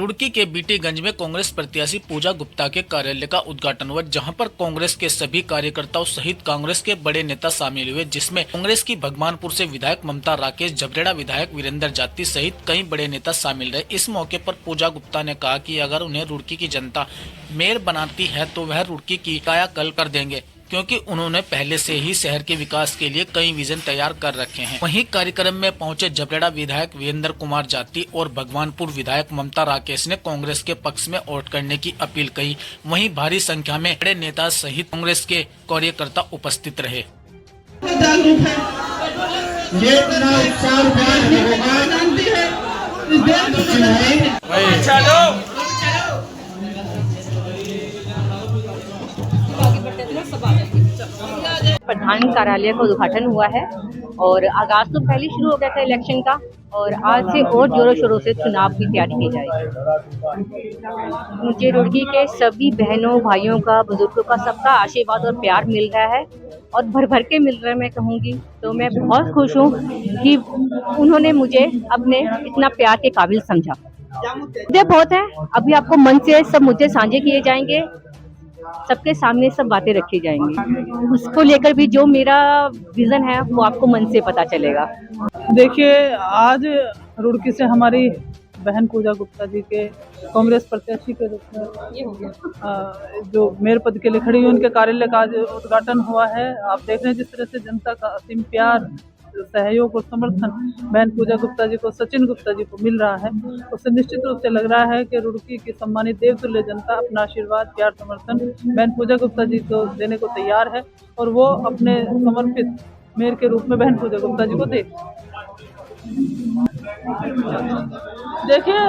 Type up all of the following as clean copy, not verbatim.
रुड़की के बीटीगंज में कांग्रेस प्रत्याशी पूजा गुप्ता के कार्यालय का उद्घाटन हुआ, जहां पर कांग्रेस के सभी कार्यकर्ताओं सहित कांग्रेस के बड़े नेता शामिल हुए, जिसमें कांग्रेस की भगवानपुर से विधायक ममता राकेश, झबरेड़ा विधायक वीरेंद्र जाती सहित कई बड़े नेता शामिल रहे। इस मौके पर पूजा गुप्ता ने कहा कि अगर उन्हें रुड़की की जनता मेयर बनाती है तो वह रुड़की की कायाकल्प कर देंगे, क्योंकि उन्होंने पहले से ही शहर के विकास के लिए कई विजन तैयार कर रखे हैं। वहीं कार्यक्रम में पहुंचे झबरेड़ा विधायक वीरेंद्र कुमार जाती और भगवानपुर विधायक ममता राकेश ने कांग्रेस के पक्ष में वोट करने की अपील की। वहीं भारी संख्या में बड़े नेता सहित कांग्रेस के कार्यकर्ता उपस्थित रहे। प्रधान कार्यालय का उद्घाटन हुआ है और आगाज तो पहले शुरू हो गया था इलेक्शन का, और आज से और जोरों शोरों से चुनाव की तैयारी की जाएगी। मुझे रुड़की के सभी बहनों भाइयों का, बुजुर्गों का, सबका आशीर्वाद और प्यार मिल रहा है और भर भर के मिल रहा है मैं कहूँगी। तो मैं बहुत खुश हूँ कि उन्होंने मुझे अपने इतना प्यार के काबिल समझा। मुद्दे बहुत है, अभी आपको मन से सब मुद्दे साझे किए जाएंगे, सबके सामने सब बातें रखी जाएंगी। उसको लेकर भी जो मेरा विजन है वो आपको मन से पता चलेगा। देखिए, आज रुड़की से हमारी बहन पूजा गुप्ता जी के कांग्रेस प्रत्याशी के रूप में जो मेयर पद के लिए खड़ी हुई, उनके कार्यालय का आज उद्घाटन हुआ है। आप देख रहे हैं जिस तरह से जनता का असीम प्यार, सहयोग और समर्थन बहन पूजा गुप्ता जी को, सचिन गुप्ता जी को मिल रहा है। उससे निश्चित रूप से लग रहा है कि रुड़की की सम्मानित देवतुल्य जनता अपना आशीर्वाद, प्यार, समर्थन बहन पूजा गुप्ता जी को देने को तैयार है और वो अपने समर्पित मेयर के रूप में बहन पूजा गुप्ता जी को दे। देखिए,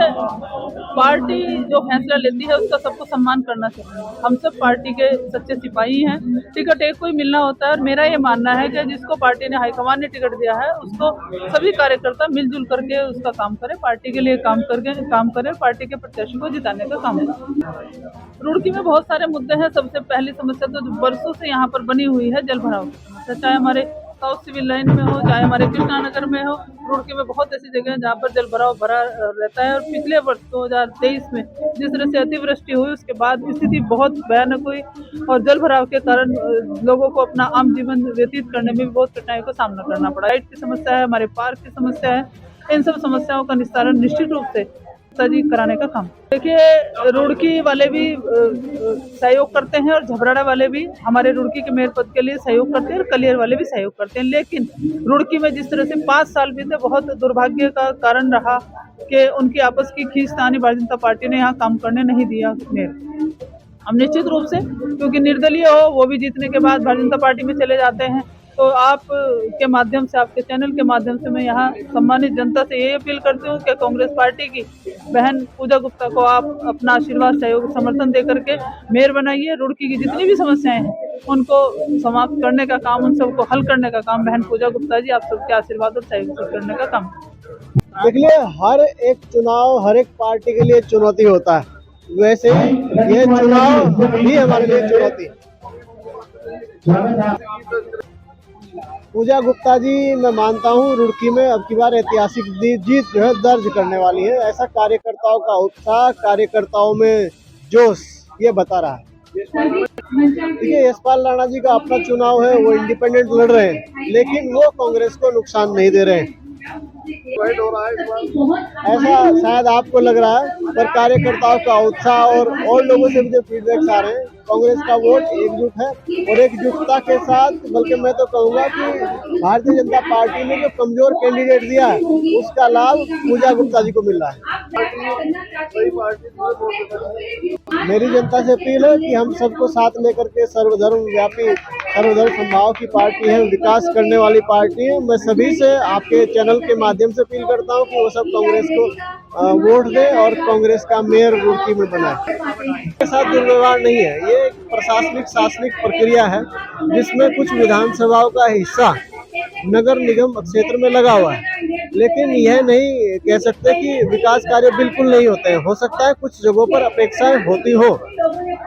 पार्टी जो फैसला लेती है उसका सबको सम्मान करना चाहिए। हम सब पार्टी के सच्चे सिपाही हैं। टिकट एक को ही मिलना होता है और मेरा ये मानना है कि जिसको पार्टी ने हाईकमान ने टिकट दिया है उसको सभी कार्यकर्ता मिलजुल करके उसका काम करें, पार्टी के लिए काम करें, पार्टी के प्रत्याशी को जिताने का काम करें। रुड़की में बहुत सारे मुद्दे हैं। सबसे पहली समस्या तो बरसों से यहाँ पर बनी हुई है जल भराव की समस्या, चाहे हमारे साउथ सिविल लाइन में हो, चाहे हमारे कृष्णा नगर में हो। रुड़की में बहुत ऐसी जगह हैं जहाँ पर जल भराव भरा रहता है और पिछले वर्ष 2023 में जिस तरह से अतिवृष्टि हुई उसके बाद स्थिति बहुत भयानक हुई और जल भराव के कारण लोगों को अपना आम जीवन व्यतीत करने में भी बहुत कठिनाई का सामना करना पड़ा। लाइट की समस्या है, हमारे पार्क की समस्या है। इन सब समस्याओं का निस्तारण निश्चित रूप से जी कराने का काम। देखिए, रुड़की वाले भी सहयोग करते हैं और झबराड़ा वाले भी हमारे रुड़की के मेयर पद के लिए सहयोग करते हैं और कलियर वाले भी सहयोग करते हैं। लेकिन रुड़की में जिस तरह से 5 साल बीते, बहुत दुर्भाग्य का कारण रहा कि उनकी आपस की खींचतानी भारतीय जनता पार्टी ने यहाँ काम करने नहीं दिया मेयर। हम निश्चित रूप से, क्योंकि निर्दलीय हो वो भी जीतने के बाद भारतीय जनता पार्टी में चले जाते हैं, तो आप के माध्यम से, आपके चैनल के माध्यम से मैं यहाँ सम्मानित जनता से ये अपील करती हूँ कि कांग्रेस पार्टी की बहन पूजा गुप्ता को आप अपना आशीर्वाद, सहयोग, समर्थन दे करके मेयर बनाइए। रुड़की की जितनी भी समस्याएं हैं उनको समाप्त करने का काम, उन सबको हल करने का काम बहन पूजा गुप्ता जी आप सबके आशीर्वाद और सहयोग से करने का काम। देखिए, हर एक चुनाव हर एक पार्टी के लिए चुनौती होता है, वैसे ये चुनाव भी हमारे लिए चुनौती है। पूजा गुप्ता जी, मैं मानता हूँ रुड़की में अब की बार ऐतिहासिक जीत जो है दर्ज करने वाली है। ऐसा कार्यकर्ताओं का उत्साह, कार्यकर्ताओं में जोश ये बता रहा है। देखिए, यशपाल राणा जी का अपना चुनाव है, वो इंडिपेंडेंट लड़ रहे हैं, लेकिन वो कांग्रेस को नुकसान नहीं दे रहे हैं। ऐसा शायद आपको लग रहा है, पर कार्यकर्ताओं का उत्साह और लोगों से भी जो फीडबैक्स आ रहे हैं, कांग्रेस का वोट एकजुट है और एकजुटता के साथ, बल्कि मैं तो कहूँगा कि भारतीय जनता पार्टी ने जो कमजोर कैंडिडेट दिया है उसका लाभ पूजा गुप्ता जी को मिल रहा है। मेरी जनता से अपील है कि हम सबको साथ लेकर के सर्वधर्म व्यापी, सर्वधर्म समभाव की पार्टी है, विकास करने वाली पार्टी है। मैं सभी से आपके चैनल के माध्यम से अपील करता हूँ कि वो सब कांग्रेस को वोट दे और कांग्रेस का मेयर रुड़की में बनाए। इसके साथ दुर्व्यवहार नहीं है, ये एक प्रशासनिक शासनिक प्रक्रिया है जिसमें कुछ विधानसभाओं का हिस्सा नगर निगम क्षेत्र में लगा हुआ है, लेकिन यह नहीं कह सकते कि विकास कार्य बिल्कुल नहीं होते हैं। हो सकता है कुछ जगहों पर अपेक्षाएं होती हो,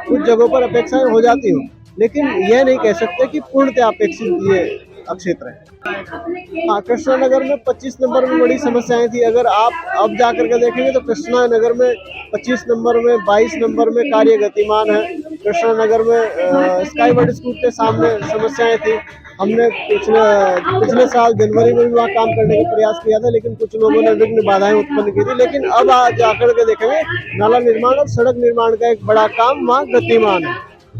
कुछ जगहों पर अपेक्षाएं हो जाती हो, लेकिन यह नहीं कह सकते कि पूर्णतः अपेक्षित ये क्षेत्र है। हाँ, कृष्णा नगर में 25 नंबर में बड़ी समस्याएं थी। अगर आप अब जाकर के देखेंगे तो कृष्णा नगर में 25 नंबर में 22 नंबर में कार्य गतिमान है। कृष्णा नगर में स्काईवर्ड स्कूल के सामने समस्याएं थी। हमने पिछले साल जनवरी में भी वहाँ काम करने का प्रयास किया था, लेकिन कुछ लोगों ने विघ्न बाधाएं उत्पन्न की थी। लेकिन अब आज जाकर के देखेंगे नाला निर्माण और सड़क निर्माण का एक बड़ा काम वहाँ गतिमान है।